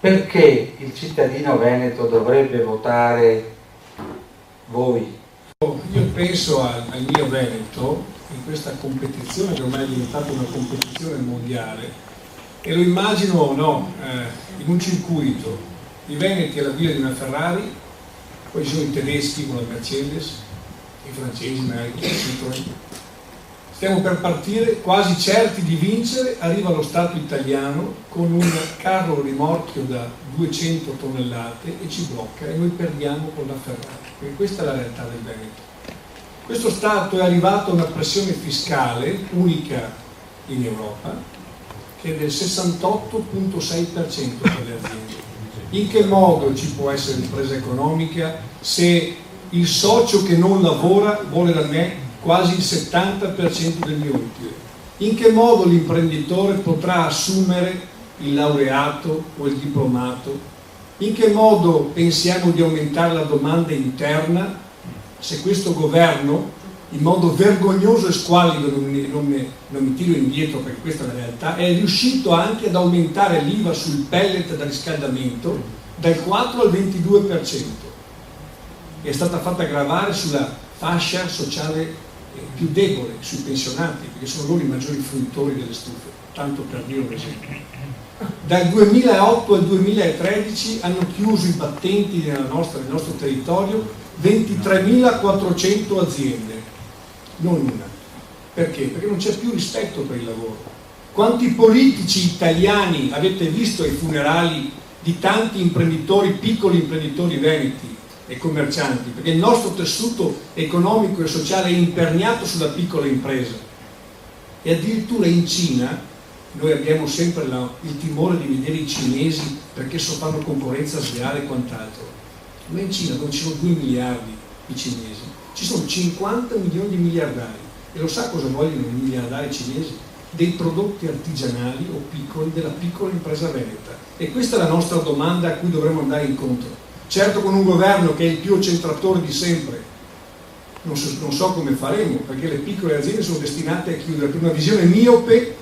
Perché il cittadino veneto dovrebbe votare voi? Io penso al mio Veneto in questa competizione che ormai è diventata una competizione mondiale e lo immagino in un circuito, i veneti alla guida di una Ferrari, poi ci sono i tedeschi con la Mercedes, i francesi magari con la Citroën. Stiamo per partire, quasi certi di vincere, arriva lo Stato italiano con un carro rimorchio da 200 tonnellate e ci blocca e noi perdiamo con la Ferrari. Quindi questa è la realtà del Veneto. Questo Stato è arrivato a una pressione fiscale unica in Europa che è del 68,6% per le aziende. In che modo ci può essere ripresa economica se il socio che non lavora vuole da me quasi il 70% del mio utile? In che modo l'imprenditore potrà assumere il laureato o il diplomato? In che modo pensiamo di aumentare la domanda interna se questo governo, in modo vergognoso e squallido, non mi tiro indietro perché questa è la realtà, è riuscito anche ad aumentare l'IVA sul pellet da riscaldamento dal 4 al 22%? È stata fatta gravare sulla fascia sociale più debole, sui pensionati, perché sono loro i maggiori fruitori delle stufe, tanto per dire un esempio. Dal 2008 al 2013 hanno chiuso i battenti nel nostro territorio 23.400 aziende, non una. Perché? Perché non c'è più rispetto per il lavoro. Quanti politici italiani avete visto ai funerali di tanti imprenditori, piccoli imprenditori veneti e commercianti? Perché il nostro tessuto economico e sociale è imperniato sulla piccola impresa. E addirittura in Cina noi abbiamo sempre il timore di vedere i cinesi perché fanno concorrenza sleale e quant'altro. Ma in Cina non ci sono 2 miliardi di cinesi, ci sono 50 milioni di miliardari. E lo sa cosa vogliono i miliardari cinesi? Dei prodotti artigianali o piccoli della piccola impresa veneta. E questa è la nostra domanda a cui dovremmo andare incontro. Certo, con un governo che è il più accentratore di sempre, non so come faremo, perché le piccole aziende sono destinate a chiudere per una visione miope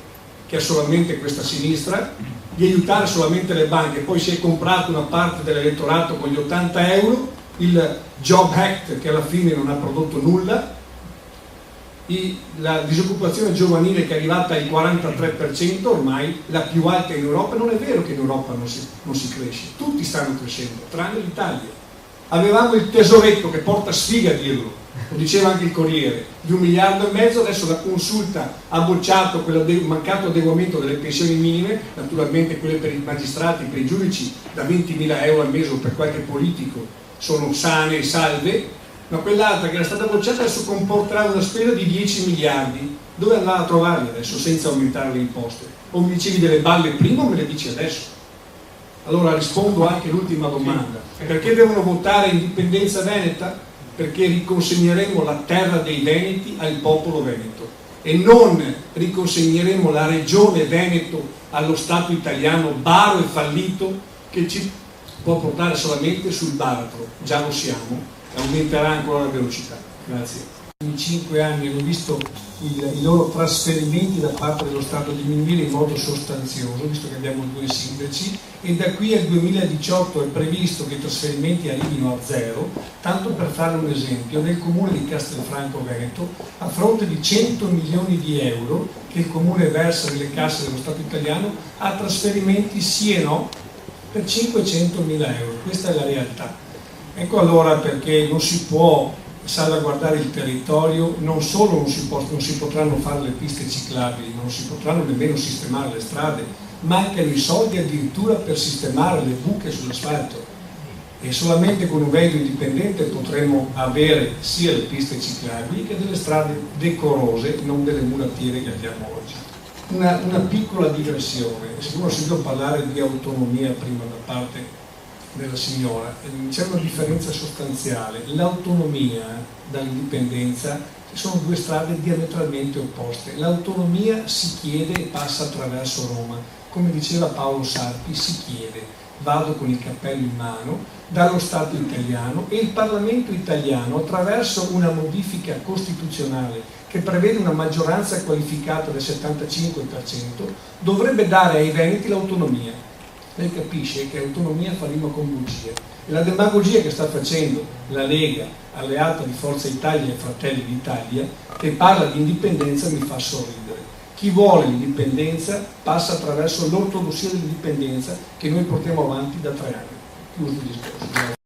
che ha solamente questa sinistra, di aiutare solamente le banche. Poi si è comprato una parte dell'elettorato con gli 80 euro, il Job Act che alla fine non ha prodotto nulla, la disoccupazione giovanile che è arrivata al 43%, ormai la più alta in Europa. Non è vero che in Europa non si cresce, tutti stanno crescendo, tranne l'Italia. Avevamo il tesoretto, che porta sfiga a dirlo, lo diceva anche il Corriere, di 1,5 miliardi, adesso la Consulta ha bocciato quel mancato adeguamento delle pensioni minime, naturalmente quelle per i magistrati, per i giudici da 20.000 euro al mese o per qualche politico sono sane e salve, ma quell'altra che era stata bocciata adesso comporterà una spesa di 10 miliardi. Dove andare a trovarli adesso senza aumentare le imposte? O mi dicevi delle balle prima o me le dici adesso? Allora rispondo anche all'ultima domanda. Perché devono votare indipendenza veneta? Perché riconsegneremo la terra dei veneti al popolo veneto e non riconsegneremo la regione Veneto allo Stato italiano baro e fallito che ci può portare solamente sul baratro. Già lo siamo. Aumenterà ancora la velocità. Grazie. In 5 anni hanno visto i loro trasferimenti da parte dello Stato diminuire in modo sostanzioso, visto che abbiamo 2 sindaci, e da qui al 2018 è previsto che i trasferimenti arrivino a 0, tanto per fare un esempio, nel comune di Castelfranco Veneto, a fronte di 100 milioni di euro che il comune versa nelle casse dello Stato italiano, ha trasferimenti sì e no per 500 mila euro. Questa è la realtà. Ecco allora perché non si può salvaguardare il territorio, non solo non si potranno fare le piste ciclabili, non si potranno nemmeno sistemare le strade, mancano i soldi addirittura per sistemare le buche sull'asfalto e solamente con un vedo indipendente potremo avere sia le piste ciclabili che delle strade decorose, non delle mulattiere che abbiamo oggi. Una piccola digressione, siccome ho sentito parlare di autonomia prima da parte della signora, c'è una differenza sostanziale. L'autonomia dall'indipendenza sono 2 strade diametralmente opposte. L'autonomia si chiede e passa attraverso Roma, come diceva Paolo Sarpi, si chiede, vado con il cappello in mano dallo Stato italiano e il Parlamento italiano attraverso una modifica costituzionale che prevede una maggioranza qualificata del 75% dovrebbe dare ai veneti l'autonomia. lei capisce che autonomia fa rima con bugia. E la demagogia che sta facendo la Lega, alleata di Forza Italia e Fratelli d'Italia, che parla di indipendenza, mi fa sorridere. Chi vuole l'indipendenza passa attraverso l'ortodossia dell'indipendenza che noi portiamo avanti da 3 anni. Chiuso il discorso.